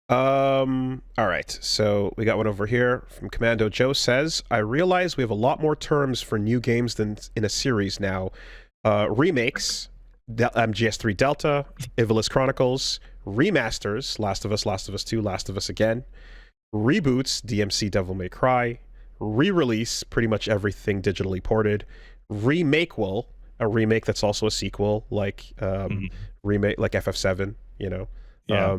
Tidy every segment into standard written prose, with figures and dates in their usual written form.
All right. So we got one over here from Commando Joe says, I realize we have a lot more terms for new games than in a series now. Remakes, MGS3 Delta, Ivalice Chronicles, remasters, Last of Us 2, Last of Us Again, reboots, DMC Devil May Cry, re-release, pretty much everything digitally ported, remakeable, a remake that's also a sequel, like remake like FF7, you know. Yeah.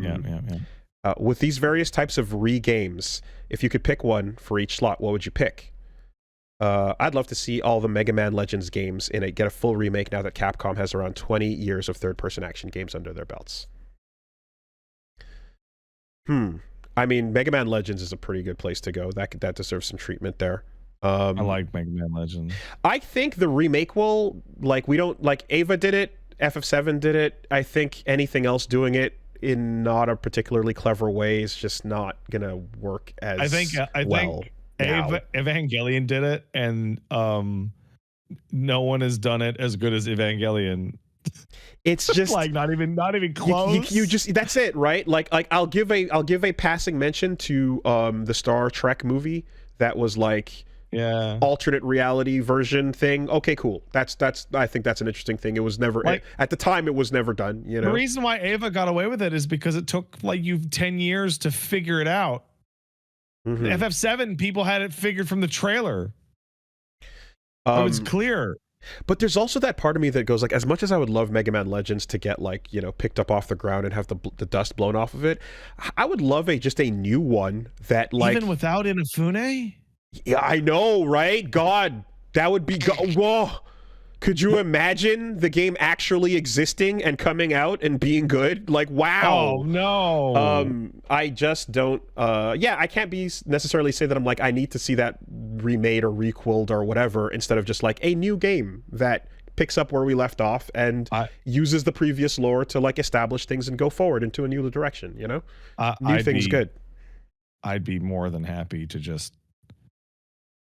With these various types of re-games, if you could pick one for each slot, what would you pick? I'd love to see all the Mega Man Legends games get a full remake now that Capcom has around 20 years of third-person action games under their belts. I mean, Mega Man Legends is a pretty good place to go. That deserves some treatment there. I like Mega Man Legends. I think the remake will, like, we don't, like, Ava did it, FF7 did it. I think anything else doing it in not a particularly clever way is just not gonna work as I think Evangelion did it, and no one has done it as good as Evangelion. It's just like not even close. You just, that's it, right? Like I'll give a passing mention to the Star Trek movie that was like alternate reality version thing. Okay, cool. That's I think that's an interesting thing. It was never, like, at the time it was never done, you know. The reason why Ava got away with it is because it took like 10 years to figure it out. FF7 people had it figured from the trailer. It was clear. But there's also that part of me that goes like, as much as I would love Mega Man Legends to get, like, you know, picked up off the ground and have the dust blown off of it, I would love just a new one that, like, even without Inafune. Yeah, I know, right? God, that would be whoa. Could you imagine the game actually existing and coming out and being good? Like, wow. Oh no. I just don't. I can't necessarily say that I'm like, I need to see that remade or requelled or whatever, instead of just like a new game that picks up where we left off and uses the previous lore to, like, establish things and go forward into a new direction. You know, new things good. I'd be more than happy to just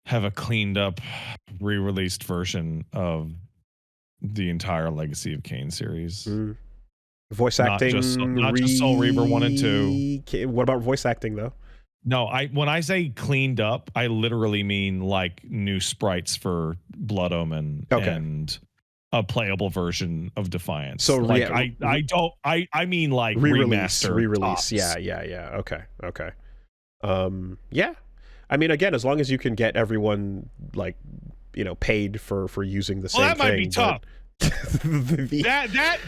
have a cleaned up, re-released version of the entire Legacy of Kain series. Voice acting, not just Soul Reaver 1 and 2. What about voice acting though? No, when I say cleaned up, I literally mean like new sprites for Blood Omen and a playable version of Defiance. So like, I mean like re-release. Tops. Yeah. Okay. Yeah. I mean, again, as long as you can get everyone, like, you know, paid for using the same thing. That might be tough.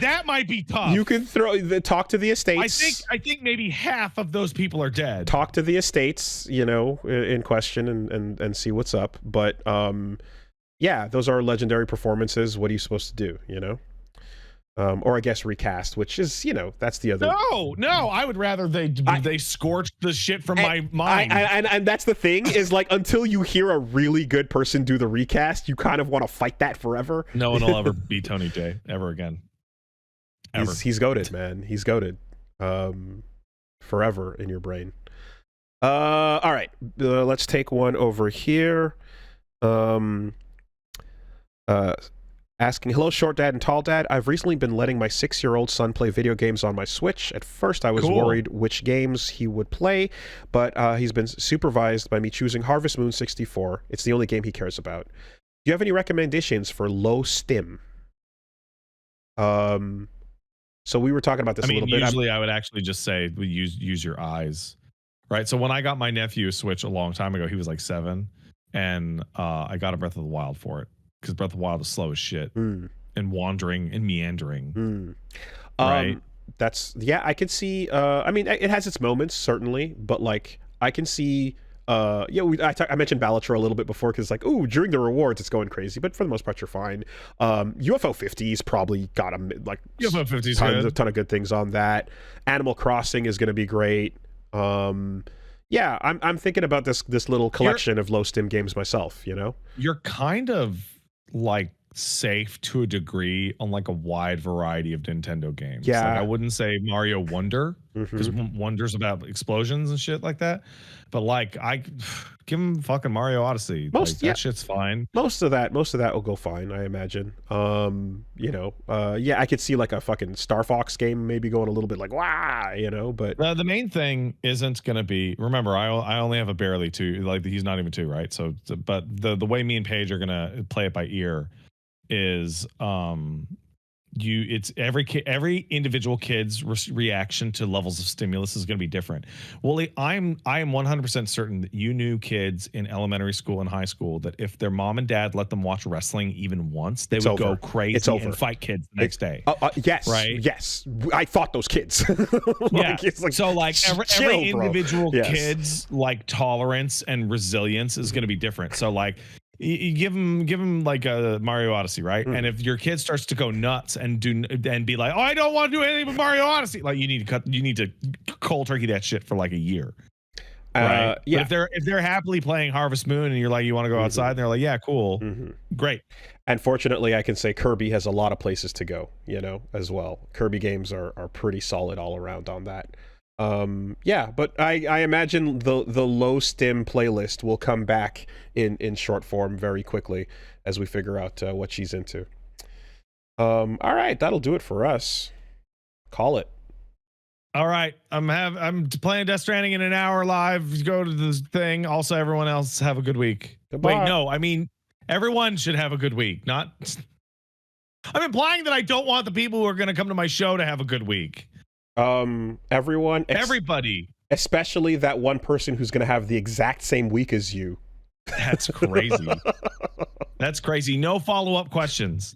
that might be tough. You can talk to the estates. I think maybe half of those people are dead. Talk to the estates, you know, in question and see what's up. But yeah, those are legendary performances. What are you supposed to do, you know? Or I guess recast, which is, you know, that's the other. No, I would rather they scorch the shit from my mind. And that's the thing is, like, until you hear a really good person do the recast, you kind of want to fight that forever. No one will ever be Tony J ever again. Ever. He's goated, man. He's goated. Forever in your brain. All right, let's take one over here. Asking, hello, Short Dad and Tall Dad. I've recently been letting my 6-year-old son play video games on my Switch. At first, I was worried which games he would play, but he's been supervised by me choosing Harvest Moon 64. It's the only game he cares about. Do you have any recommendations for low stim? So we were talking about this a little bit. Usually I would actually just say use your eyes, right? So when I got my nephew a Switch a long time ago, he was like 7, and I got a Breath of the Wild for it. Because Breath of the Wild is slow as shit and wandering and meandering. Right? I could see. I mean, it has its moments certainly, but like I can see. I mentioned Balatro a little bit before because like, ooh, during the rewards it's going crazy, but for the most part you're fine. UFO 50's probably got like UFO 50's a ton of good things on that. Animal Crossing is going to be great. Yeah, I'm thinking about this little collection of low stim games myself. You know, you're kind of like safe to a degree on like a wide variety of Nintendo games. Yeah, like, I wouldn't say Mario Wonder because wonders about explosions and shit like that. But like, I give him fucking Mario Odyssey. That shit's fine. Most of that will go fine, I imagine. Yeah, I could see like a fucking Star Fox game maybe going a little bit like but the main thing isn't going to be. Remember, I only have a barely 2. Like, he's not even 2, right? So, but the way me and Paige are gonna play it by ear is it's every individual kid's reaction to levels of stimulus is going to be different. Woolie, I am 100% certain that you knew kids in elementary school and high school that if their mom and dad let them watch wrestling even once, they would go crazy and fight kids the next day. Yes, right? Yes, I fought those kids. So like every individual kid's like tolerance and resilience is going to be different. So like, you give him like a Mario Odyssey, right? And if your kid starts to go nuts and be like, oh, I don't want to do anything but Mario Odyssey, like you need to cold turkey that shit for like a year, right? But if they're happily playing Harvest Moon and you're like, you want to go outside, and they're like, yeah, cool, great. And fortunately, I can say Kirby has a lot of places to go, as well. Kirby games are pretty solid all around on that. But I imagine the low stim playlist will come back in short form very quickly as we figure out what she's into. All right, that'll do it for us. Call it. All right, I'm playing Death Stranding in an hour live. Go to this thing. Also, everyone else have a good week. Goodbye. Wait, no, I mean everyone should have a good week. Not. I'm implying that I don't want the people who are going to come to my show to have a good week. Everybody, especially that one person who's going to have the exact same week as you. That's crazy. That's crazy. No follow-up questions.